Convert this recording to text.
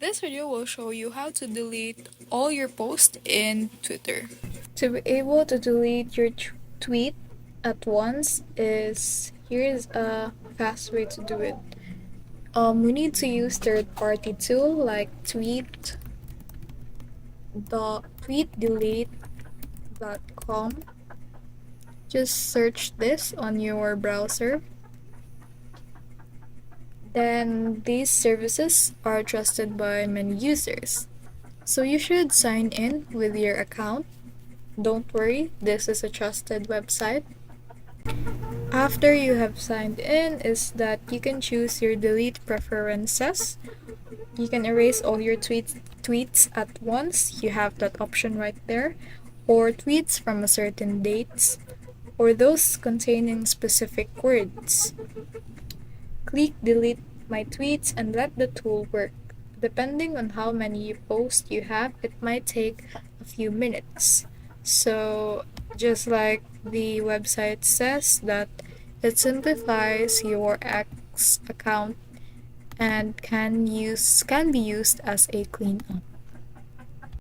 This video will show you how to delete all your posts in Twitter. To be able to delete your tweet at once here's a fast way to do it. We need to use third-party tool like TweetDelete.com. Just search this on your browser. Then these services are trusted by many users. So you should sign in with your account. Don't worry, this is a trusted website. After you have signed in is that you can choose your delete preferences. You can erase all your tweets at once. You have that option right there. Or tweets from a certain dates or those containing specific words. Click delete my tweets and let the tool work. Depending on how many posts you have, it might take a few minutes. So just like the website says that it simplifies your X account and can be used as a cleanup.